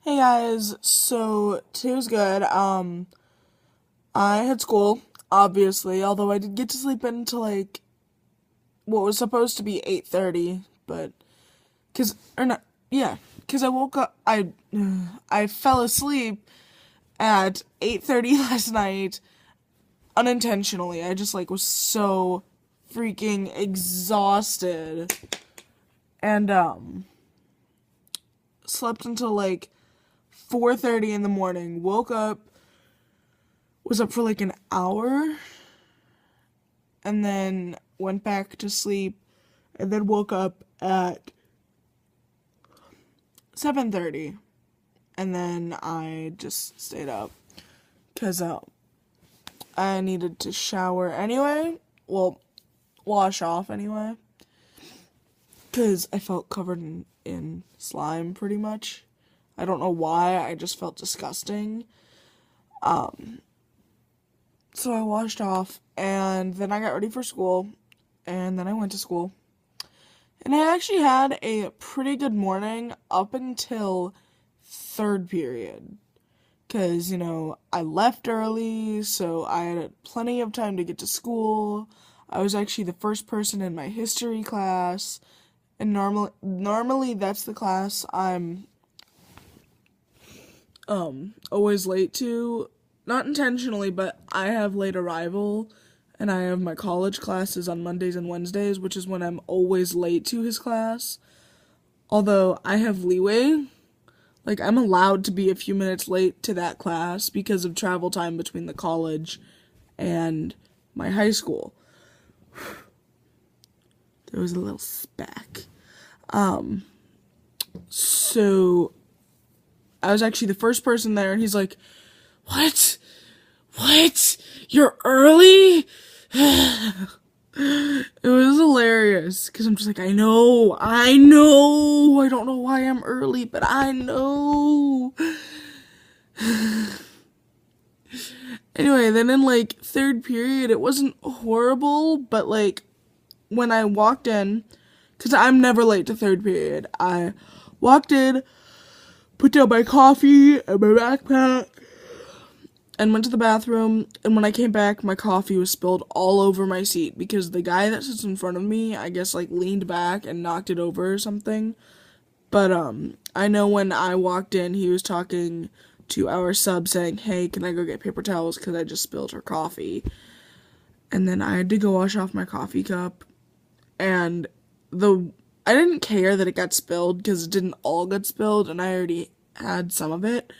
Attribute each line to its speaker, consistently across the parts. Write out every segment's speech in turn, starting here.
Speaker 1: Hey guys, so today was good. I had school, obviously, although I did get to sleep in until like what was supposed to be 8:30, but or not, yeah, cuz I woke up I fell asleep at 8:30 last night unintentionally. I just like was so freaking exhausted and slept until like 4:30 in the morning. Woke up, was up for like an hour, and then went back to sleep, and then woke up at 7:30, and then I just stayed up because I needed to shower anyway. Well, wash off anyway, because I felt covered in slime pretty much. I don't know why, I just felt disgusting. So I washed off, and then I got ready for school, and then I went to school. And I actually had a pretty good morning up until third period. Because, I left early, so I had plenty of time to get to school. I was actually the first person in my history class. And normally that's the class I'm always late to. Not intentionally, but I have late arrival, and I have my college classes on Mondays and Wednesdays, which is when I'm always late to his class. Although I have leeway, like I'm allowed to be a few minutes late to that class because of travel time between the college and my high school. There was a little speck. So I was actually the first person there, and he's like, "What? What? You're early?" It was hilarious because I'm just like, I know, I don't know why I'm early, but I know. Anyway, then in like third period, it wasn't horrible, but like when I walked in, because I'm never late to third period, I walked in, put down my coffee and my backpack, and went to the bathroom, and when I came back, my coffee was spilled all over my seat because the guy that sits in front of me, I guess, like, leaned back and knocked it over or something. But, I know when I walked in, he was talking to our sub saying, "Hey, can I go get paper towels because I just spilled her coffee?" And then I had to go wash off my coffee cup, and I didn't care that it got spilled because it didn't all get spilled, and I already had some of it.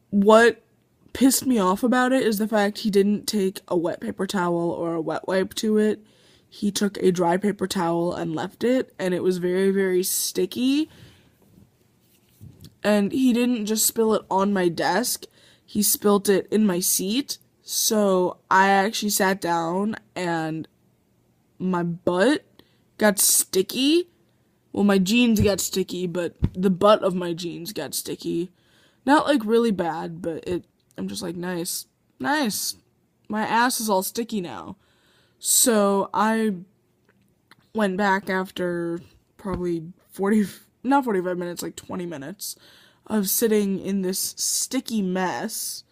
Speaker 1: What pissed me off about it is the fact he didn't take a wet paper towel or a wet wipe to it. He took a dry paper towel and left it, and it was very, very sticky. And he didn't just spill it on my desk, he spilled it in my seat. So I actually sat down, and my butt got sticky. Well, my jeans got sticky, but the butt of my jeans got sticky. Not like really bad, but I'm just like, nice. Nice. My ass is all sticky now. So I went back after probably not 45 minutes, like 20 minutes of sitting in this sticky mess.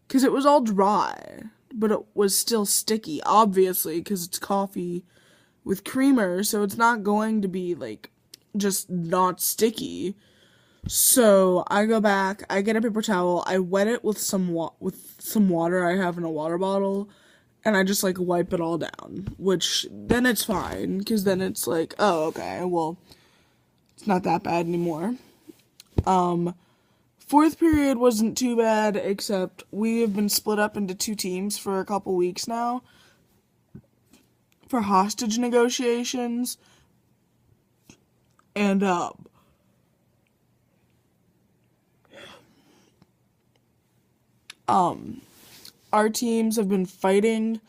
Speaker 1: Because it was all dry, but it was still sticky, obviously, because it's coffee with creamer, so it's not going to be, like, just not sticky. So I go back, I get a paper towel, I wet it with some water I have in a water bottle, and I just like wipe it all down. Which then it's fine, because then it's like, oh, okay, well, it's not that bad anymore. Fourth period wasn't too bad, except we have been split up into two teams for a couple weeks now for hostage negotiations, and our teams have been fighting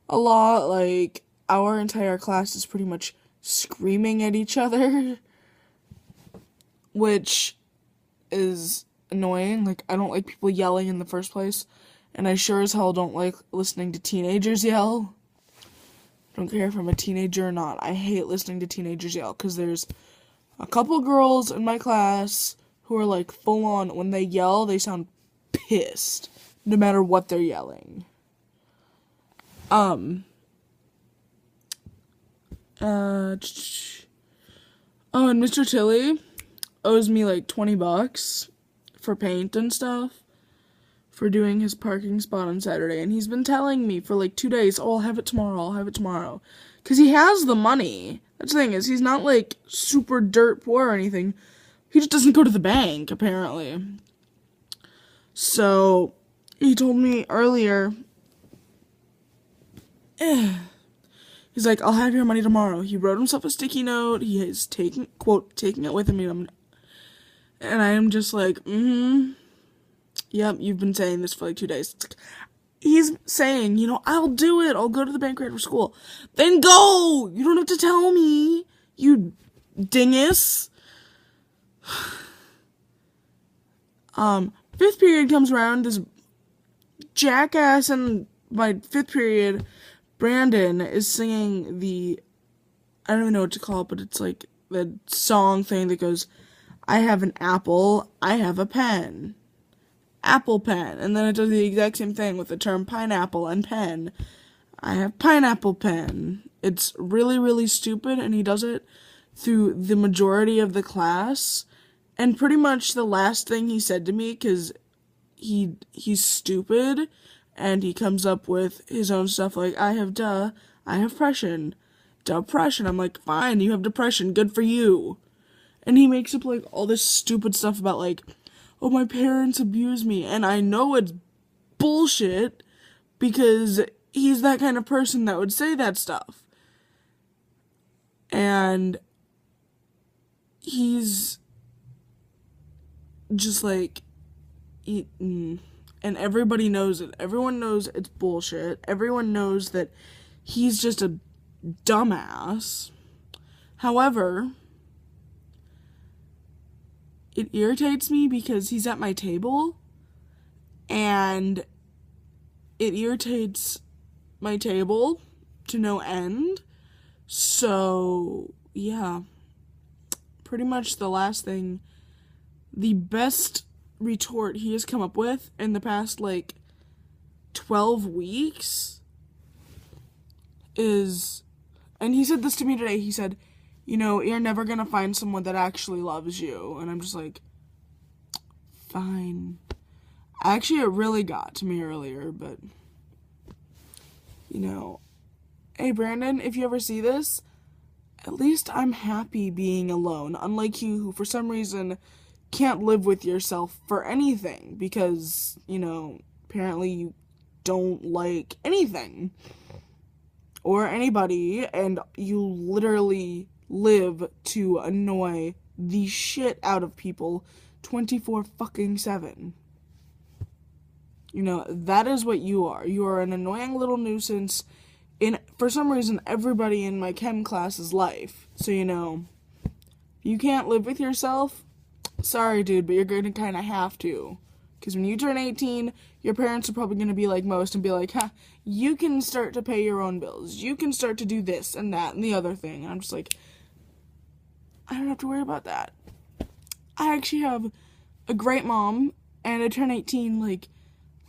Speaker 1: a lot. Like, our entire class is pretty much screaming at each other, which is annoying. Like, I don't like people yelling in the first place, and I sure as hell don't like listening to teenagers yell. Don't care if I'm a teenager or not. I hate listening to teenagers yell, because there's a couple girls in my class who are like full on, when they yell, they sound pissed no matter what they're yelling. Oh, and Mr. Tilly owes me like $20 for paint and stuff for doing his parking spot on Saturday, and he's been telling me for like 2 days, oh, I'll have it tomorrow, because he has the money. That's the thing, is he's not like super dirt poor or anything. He just doesn't go to the bank, apparently. So, he told me earlier, he's like, I'll have your money tomorrow. He wrote himself a sticky note. He is taking it with him. And I am just like, yep, you've been saying this for like 2 days. He's saying, I'll do it. I'll go to the bank right after school. Then go! You don't have to tell me, you dingus. 5th period comes around. This jackass in my 5th period, Brandon, is singing I don't even know what to call it, but it's like the song thing that goes, I have an apple, I have a pen. Apple pen. And then it does the exact same thing with the term pineapple and pen. I have pineapple pen. It's really, really stupid, and he does it through the majority of the class. And pretty much the last thing he said to me, because he's stupid, and he comes up with his own stuff like, I have depression. Depression. I'm like, fine, you have depression, good for you. And he makes up like all this stupid stuff about like, oh, my parents abuse me. And I know it's bullshit, because he's that kind of person that would say that stuff. And he's just like, and everybody knows it. Everyone knows it's bullshit. Everyone knows that he's just a dumbass. However, it irritates me because he's at my table, and it irritates my table to no end. So, yeah. Pretty much the best retort he has come up with in the past, 12 weeks is, and he said this to me today, he said, you're never gonna find someone that actually loves you. And I'm just like, fine. Actually, it really got to me earlier, but, hey, Brandon, if you ever see this, at least I'm happy being alone, unlike you, who for some reason can't live with yourself for anything, because, apparently you don't like anything or anybody, and you literally live to annoy the shit out of people 24-7. That is what you are. You are an annoying little nuisance in, for some reason, everybody in my chem class's life. So, you can't live with yourself, sorry, dude, but you're gonna kind of have to. Because when you turn 18, your parents are probably gonna be like most and be like, you can start to pay your own bills. You can start to do this and that and the other thing. And I'm just like, I don't have to worry about that. I actually have a great mom, and I turn 18,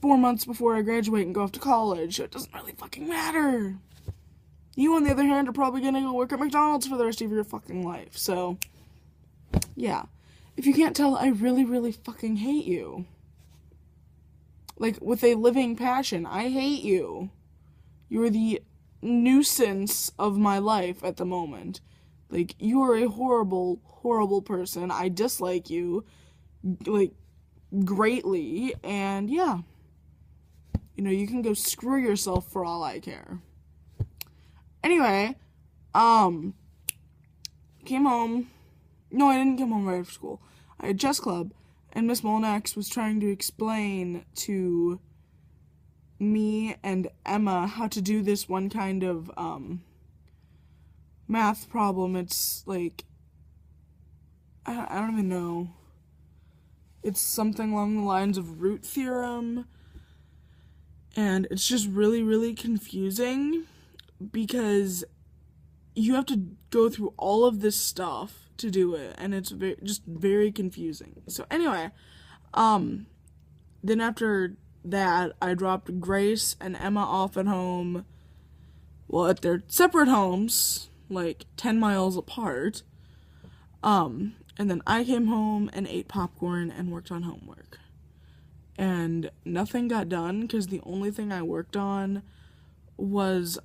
Speaker 1: 4 months before I graduate and go off to college. So it doesn't really fucking matter. You, on the other hand, are probably gonna go work at McDonald's for the rest of your fucking life. So, yeah. If you can't tell, I really, really fucking hate you. With a living passion. I hate you. You are the nuisance of my life at the moment. You are a horrible, horrible person. I dislike you, greatly, and yeah. You can go screw yourself for all I care. Anyway, came home. No, I didn't come home right after school. I had chess club, and Miss Molnax was trying to explain to me and Emma how to do this one kind of, math problem. It's, I don't even know. It's something along the lines of root theorem, and it's just really, really confusing, because you have to go through all of this stuff to do it, and it's just very confusing. So anyway, then after that, I dropped Grace and Emma off at home, well, at their separate homes, like 10 miles apart. And then I came home and ate popcorn and worked on homework. And nothing got done because the only thing I worked on was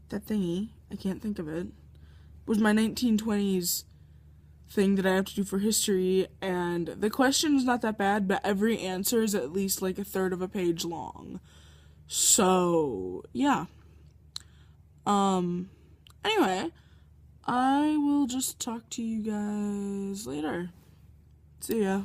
Speaker 1: that thingy. I can't think of it. Was my 1920s thing that I have to do for history, and the question's not that bad, but every answer is at least like a third of a page long. So, yeah. Anyway, I will just talk to you guys later. See ya.